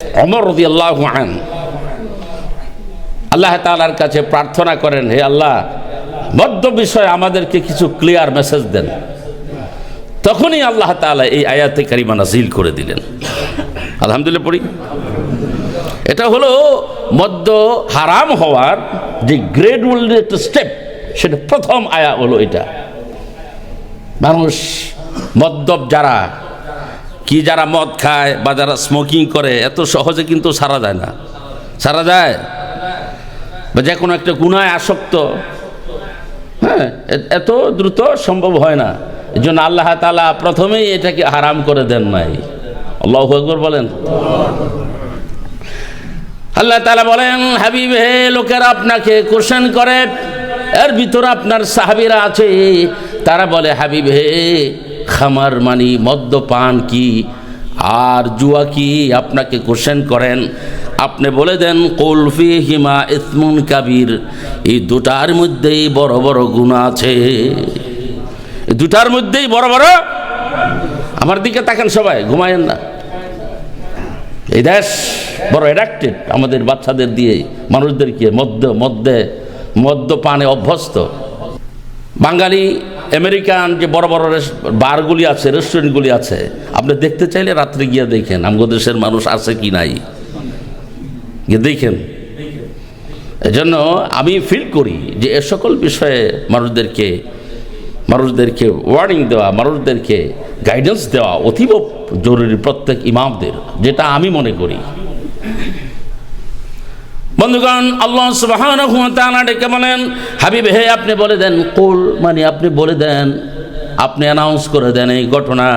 ওমর রাদিয়াল্লাহু আনহু আল্লাহ তাআলার কাছে প্রার্থনা করেন, হে আল্লাহ, মদ্য বিষয়ে আমাদেরকে কিছু ক্লিয়ার মেসেজ দেন। তখনই আল্লাহ তাআলা এই আয়াতে কারিমা নাযিল করে দিলেন। আলহামদুলিল্লাহ পড়ি। এটা হলো মদ্য হারাম হওয়ার যে গ্রেডুয়াল একটা স্টেপ, সেটা প্রথম আয়া হলো এটা। মানুষ মদ্যপ যারা মদ খায় বা যারা স্মোকিং করে, এত সহজে কিন্তু ছাড়া যায় না। ছাড়া যায় বা যে কোনো একটা গুনায় আসক্ত, হ্যাঁ, এত দ্রুত সম্ভব হয় না। এই জন্য আল্লাহ তাআলা প্রথমেই এটাকে হারাম করে দেন নাই। আল্লাহু আকবার বলেন। আল্লাহ তাআলা বলেন, হাবিব হে, লোকেরা আপনাকে কোশ্চেন করে, এর ভিতরে আপনার সাহাবীরা আছে, তারা বলে, হাবিব হে, খামার মানি মদ্যপান কি আর জুয়া কি? আপনাকে কোশ্চেন করেন, আপনি বলে দেন, কুল ফীহিমা ইসমুন কাবীর, এই দুটার মধ্যেই বড় বড় গুনাহ আছে। এই দুটার মধ্যেই বড় বড়। আমার দিকে তাকান সবাই, ঘুমায়েন না। এই দেশ বড় অ্যাডাক্টেড আমাদের বাচ্চাদের দিয়ে, মানুষদেরকে মদ্যপানে অভ্যস্ত। বাঙালি আমেরিকান যে বড় বড় বারগুলি আছে, রেস্টুরেন্টগুলি আছে, আপনি দেখতে চাইলে রাত্রে গিয়ে দেখেন আমাদের দেশের মানুষ আছে কি নাই, গিয়ে দেখেন। এজন্য আমি ফিল করি যে এ সকল বিষয়ে মানুষদেরকে ওয়ার্নিং দেওয়া, মানুষদেরকে গাইডেন্স দেওয়া অতীব জরুরি প্রত্যেক ইমামদের, যেটা আমি মনে করি। বন্ধুগণ, আল্লাহ সুবহানাহু ওয়া তাআলা ডেকে বলেন, হাবিব হে, আপনি বলে দেন, কুল মানে আপনি বলে দেন, আপনি অ্যানাউন্স করে দেন এই ঘটনা,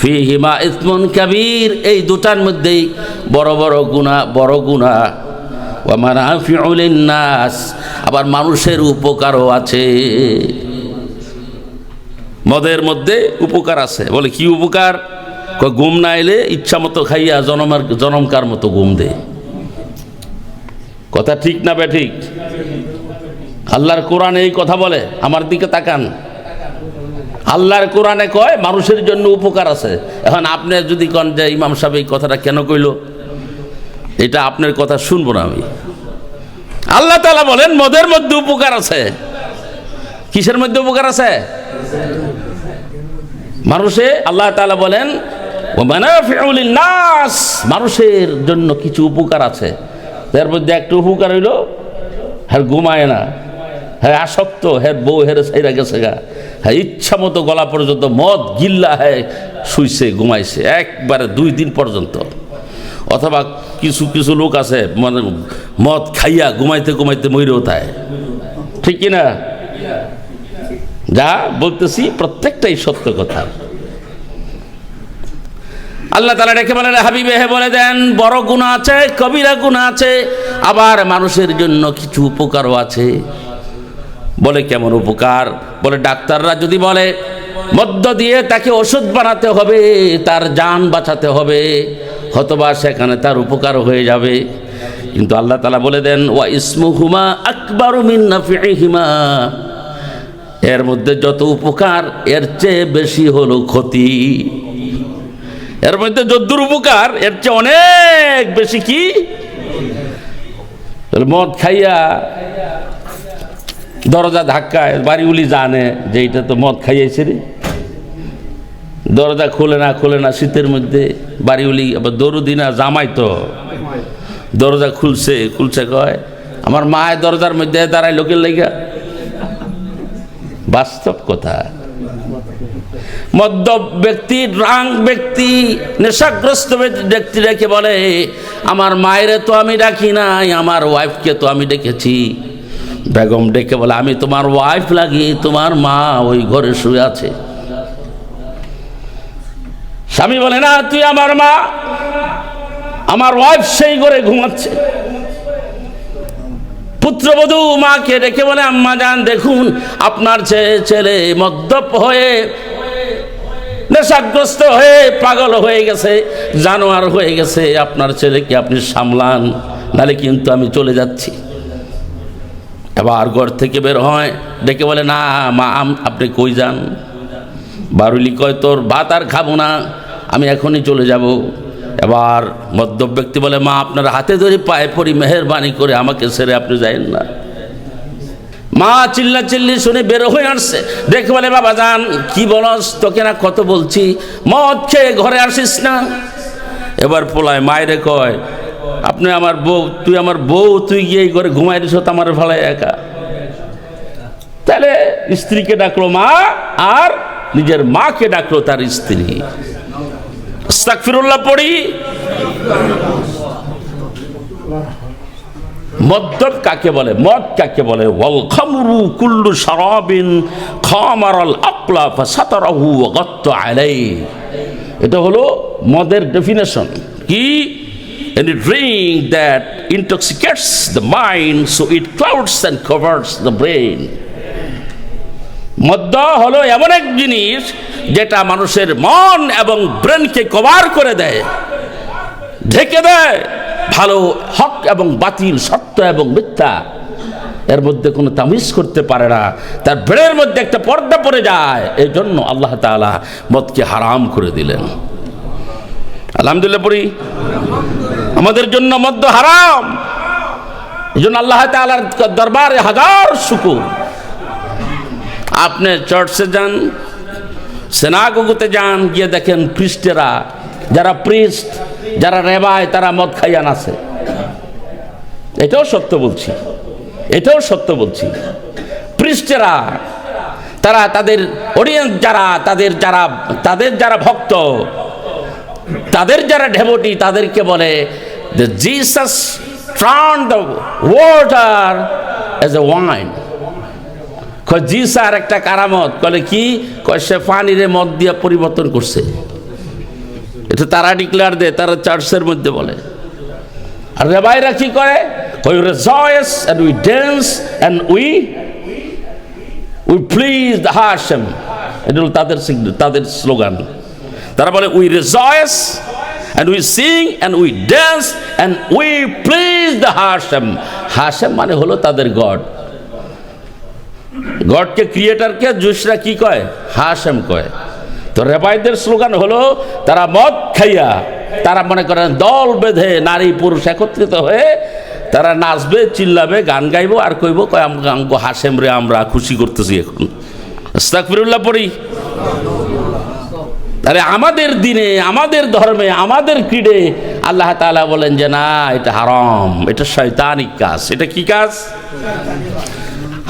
ফীহিমা ইসমুন কাবীর, এই দুটার মধ্যেই বড় গুনাহ, ওয়া মানাফিউ লিন-নাস, আবার মানুষের উপকারও আছে। মদের মধ্যে উপকার আছে। বলে কি উপকার? ঘুম না এলে ইচ্ছা মতো খাইয়া জনমকার মতো ঘুম দে। কথা ঠিক না বেঠিক? আল্লাহর কোরআনে এই কথা বলে। আমার দিকে তাকান, আল্লাহর কোরআনে কয় মানুষের জন্য উপকার আছে। এখন আপনি যদি কন যে ইমাম সাহেব এই কথাটা কেন কইল, এটা আপনার কথা শুনবো না আমি। আল্লাহ তাআলা বলেন মদের মধ্যে উপকার আছে। কিসের মধ্যে উপকার আছে? মানুষে, আল্লাহ তাআলা বলেন ওয়া মানাফিউ লিন-নাস, মানুষের জন্য কিছু উপকার আছে। এর মধ্যে একটা উপকার হইল, হ্যাঁ ঘুমায় না, হ্যাঁ আসক্ত, হ্যাঁ বউ হেরে ছাইরা গেছে গা, হ্যাঁ ইচ্ছা মতো গলা পর্যন্ত মদ গিল্লা, হ্যাঁ শুইছে ঘুমাইছে একবারে 2 দিন পর্যন্ত। অথবা কিছু লোক আছে মানে মদ খাইয়া ঘুমাইতে মইরেও তাই। ঠিক কিনা? যা বলতেছি প্রত্যেকটাই সত্য কথা। আল্লাহ তাআলা ডেকে বলেন, হাবিবে হে, বলে দেন বড় গুনাহ আছে, কবিরা গুনাহ আছে, আবার মানুষের জন্য কিছু উপকারও আছে। বলে কেমন উপকার? বলে ডাক্তাররা যদি বলে মদ্য দিয়ে তাকে ওষুধ বানাতে হবে, তার জান বাঁচাতে হবে, হয়তোবা সেখানে তার উপকার হয়ে যাবে। কিন্তু আল্লাহ তাআলা বলে দেন, ওয়া ইসমুহুমা আকবারু মিন নাফিহিমা, এর মধ্যে যত উপকার এর চেয়ে বেশি হলো ক্ষতি। এর মধ্যে যদ্দুর উপকার এর চেয়ে অনেক বেশি কি? মদ খাইয়া দরজা ধাক্কায় বাড়িগুলি জানে যে এটা তো মদ খাইয়াছে রে, দরজা খোলে না শীতের মধ্যে বাড়িগুলি। আবার দরুদি না জামাই তো দরজা খুলছে কয় আমার মায়ের দরজার মধ্যে দাঁড়ায় লোকের লেগা। বাস্তব কথা। মদ্যপ ব্যক্তি, ড্রাঙ্ক ব্যক্তি, নেশাগ্রস্ত ব্যক্তি ডেকে বলে, আমার মায়েরে তো আমি ডাকি নাই, আমার ওয়াইফকে তো আমি ডেকেছি। বেগম ডেকে বলে, আমি তোমার ওয়াইফ লাগি, তোমার মা ওই ঘরে শুয়ে আছে। স্বামী বলে, না তুই আমার মা, আমার ওয়াইফ সেই ঘরে ঘুমাচ্ছে। পুত্রবধূ মাকে ডেকে বলে, আম্মা জান দেখুন আপনার ছেলে মদ্যপ হয়ে, নেশাগ্রস্ত হয়ে, পাগল হয়ে গেছে, জানোয়ার হয়ে গেছে, আপনার ছেলেকে আপনি সামলান, নালে কিন্তু আমি চলে যাচ্ছি। এবার ঘর থেকে বের হয়, ডেকে বলে, না মা আপনি কই যান? বারুলি কয়, তোর ভাত আর খাবো না, আমি এখনই চলে যাব। এবার মদ্যপ ব্যক্তি বলে, মা আপনার হাতে ধরে পায়ে পড়ি, মেহেরবানি করে আমাকে ছেড়ে আপনি যাইন না। মা চিল্লা চিল্লি শুনে বের হয়ে আসছে, দেখে বলে, বাবা যান কি বলস, তোকে না কত বলছি মদ খেয়ে ঘরে আসিস না। এবার পোলায় মায়েরে কয়, আপনি আমার বউ, তুই আমার বউ, তুই গিয়ে ঘরে ঘুমাই দিস তো আমার ভালাই একা। তাহলে স্ত্রীকে ডাকলো মা, আর নিজের মাকে ডাকলো তার স্ত্রী। আস্তাগফিরুল্লাহ পড়ি। মদ্যপ কাকে বলে, মদ কাকে বলে? ওয়াল খামরু কুল্লু শারাবিন খামারাল আকলা ফাসাতারাহু ওয়া গাত্তা আলাইহি। এটা হলো মদের ডেফিনেশন। কি? any drink that intoxicates the mind so it clouds and covers the brain. মদ্য হলো এমন এক জিনিস যেটা মানুষের মন এবং ব্রেনকে কভার করে দেয়, ঢেকে দেয়। ভালো, হক এবং বাতিল, সত্য এবং মিথ্যা, এর মধ্যে কোনো তামিজ করতে পারে না। তার ব্রেনের মধ্যে একটা পর্দা পড়ে যায়। এই জন্য আল্লাহ তাআলা মদকে হারাম করে দিলেন। আলহামদুলিল্লাহ পড়ি। আমাদের জন্য মদ্য হারাম। এই জন্য আল্লাহ তাআলার দরবারে হাজার শুকর। আপনি চার্চে যান, সিনাগোগতে যান, গিয়ে দেখেন খ্রিস্টেরা, যারা প্রিস্ট, যারা রেবায়, তারা মদ খাইয়া নাচে। এটাও সত্য বলছি, এটাও সত্য বলছি। প্রিস্টেরা, তারা তাদের অডিয়েন্স যারা, তাদের যারা ভক্ত, তাদের যারা ডেভোটি, তাদেরকে বলে যে Jesus turned the water as a wine. জিসার একটা কারামত, বলে কি? সে পানিরে মদ দিয়ে পরিবর্তন করছে। এটা তারা ডিক্লেয়ার দেয়, তারা চার্চের মধ্যে বলে। আর রেবাইরা কি করে? We rejoice and we dance and we please the Hashem. এটা হলো তাদের স্লোগান। তারা বলে we rejoice and we sing and we dance and we please the Hashem. Hashem মানে হলো তাদের গড। গডকে, ক্রিয়েটারকে জুসরা কি কয়? হাশেম কয়। তো রেবাইদের স্লোগান হলো, তারা মদ খাইয়া, তারা মনে করেন দল বেঁধে নারী পুরুষ একত্রিত হয়ে তারা নাচবে, চিল্লাবে, গান গাইবো, আর কইব কয় আমগো হাশেম রে আমরা খুশি করতেছি এখন। আস্তাগফিরুল্লাহ পড়ি। আরে আমাদের দিনে, আমাদের ধর্মে, আমাদের ক্রীড়ে আল্লাহ তাআলা বলেন যে না, এটা হারাম, এটা শয়তানিক কাজ। এটা কি কাজ?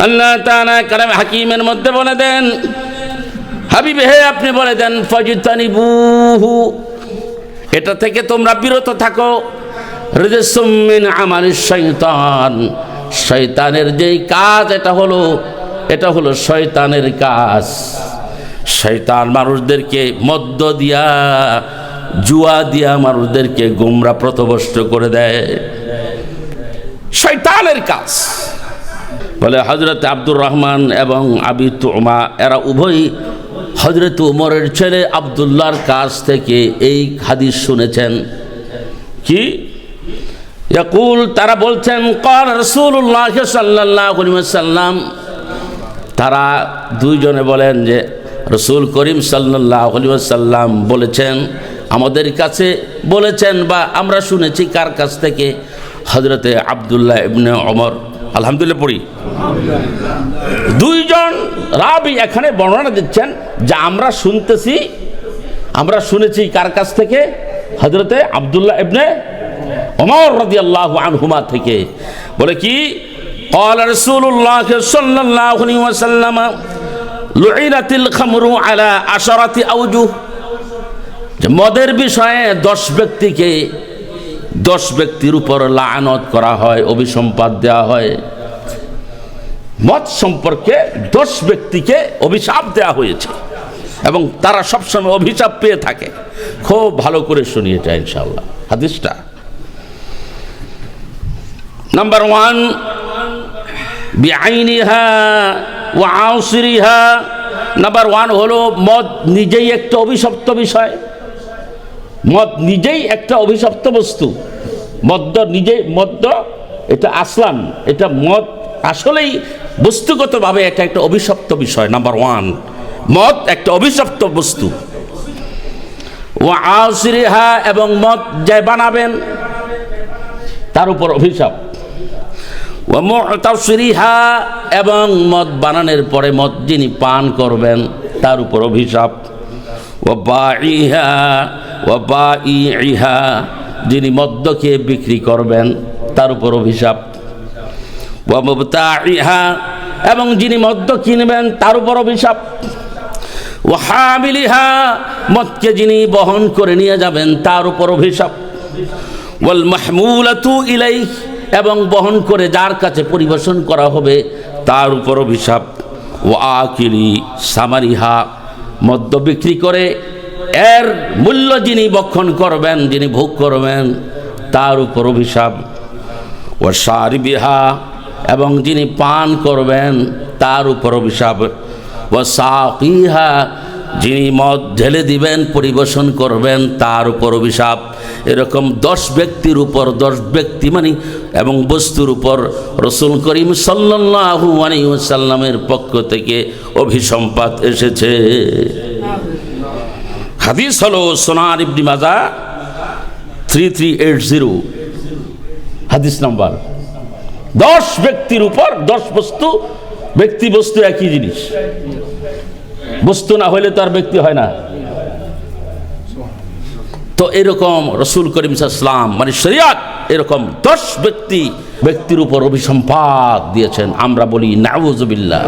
আল্লাহ তাআলা কালামে হাকিমের মধ্যে বলে দেন, হাবিব হে আপনি বলে দেন, ফাজতানিবুহু, এটা থেকে তোমরা বিরত থাকো। রিজসুম মিন আমালিশ শাইতান, শয়তানের যেই কাজ, এটা হলো শয়তানের কাজ। শয়তান মানুষদেরকে মদ্য দিয়া, জুয়া দিয়া মানুষদেরকে গোমরা পথভ্রষ্ট করে দেয়। শয়তানের কাজ। বলে হযরত আব্দুর রহমান এবং আবি তুমা, এরা উভয়ই হযরত উমরের ছেলে আব্দুল্লাহর কাছ থেকে এই হাদিস শুনেছেন। কি? ইয়াকুল, তারা বলছেন, ক্বাল রাসূলুল্লাহ সাল্লাল্লাহু আলাইহি ওয়াসাল্লাম, তারা দুইজনে বলেন যে রাসূল করিম সাল্লাল্লাহু আলাইহি ওয়াসাল্লাম বলেছেন, আমাদের কাছে বলেছেন, বা আমরা শুনেছি। কার কাছ থেকে? হযরতে আব্দুল্লাহ ইবনে ওমর। আলহামদুলিল্লাহ পড়ি। দুইজন রাবি এখানে বর্ণনা দিচ্ছেন যে আমরা শুনেছি কার কাছ থেকে? হযরতে আব্দুল্লাহ ইবনে ওমর রাদিয়াল্লাহু আনহুমা থেকে। বলে কি? قال رسول الله صلى الله عليه وسلم لعنت الخمر على 10 أوجه। যে মদের বিষয়ে 10 ব্যক্তির উপর লানত করা হয়, অভিসম্পাত দেওয়া হয়। মদ সম্পর্কে 10 ব্যক্তিকে অভিশাপ দেওয়া হয়েছে এবং তারা সবসময় অভিশাপ পেয়ে থাকে। খুব ভালো করে শুনিয়ে যায় ইনশাআল্লাহ হাদিসটা। নাম্বার 1, বিআইনিহা ওয়া আউসিরিহা। নাম্বার 1 হলো মদ নিজেই একটা অভিশপ্ত বিষয়। মদ নিজেই একটা অভিশপ্ত বস্তু। মদ্য এটা আসলাম, এটা মদ আসলেই বস্তুগতভাবে এটা একটা অভিশপ্ত বিষয়। নাম্বার 1, মদ একটা অভিশপ্ত বস্তু। ওয়া আসরিহা, এবং মদ যে বানাবেন তার উপর অভিশাপ। ওয়া মুতাসরিহা, এবং মদ বানানোর পরে মদ যিনি পান করবেন তার উপর অভিশাপ। ওয়া বাইহা ওয়া বাইহা, যিনি মদ্যকে বিক্রি করবেন তার উপর অভিশাপ। ওয়া মুবতাইহা, এবং যিনি মদ্য কিনবেন তার উপর অভিশাপ। ওয়া হামিলিহা, মদকে যিনি বহন করে নিয়ে যাবেন তার উপর অভিশাপ। ওয়াল মাহমুলাতু ইলাইহি, এবং বহন করে যার কাছে পরিবেশন করা হবে তার উপর অভিশাপ। ওয়া আকিলি সামারিহা, মদ্য বিক্রি করে এর মূল্য যিনি বক্ষণ করবেন, যিনি ভোগ করবেন তার উপর অভিশাপ। ওয়া শারিবিহা, এবং যিনি পান করবেন তার উপর অভিশাপ। ওয়া সাকিহা, যিনি মদ ঢেলে দিবেন পরিবেশন করবেন তার উপর অভিশাপ। এরকম 10 ব্যক্তির উপর 10 ব্যক্তি মানে এবং বস্তুর উপর রাসূল করিম সাল্লাল্লাহু আলাইহি ওয়াসাল্লামের পক্ষ থেকে অভিসম্পাত এসেছে। হাদিস হলো সুনান ইবনে মাজাহ 3380, হাদিস নাম্বার। 10 ব্যক্তির উপর 10 বস্তু, ব্যক্তি বস্তু একই জিনিস, বস্তু না হইলে তো আর ব্যক্তি হয় না। তো এরকম রাসূল করিম সাল্লাল্লাহু আলাইহি ওয়াসাল্লাম মানে শরীয়ত এরকম 10 ব্যক্তির উপর অভিসম্পাত দিয়েছেন। আমরা বলি নাউযুবিল্লাহ।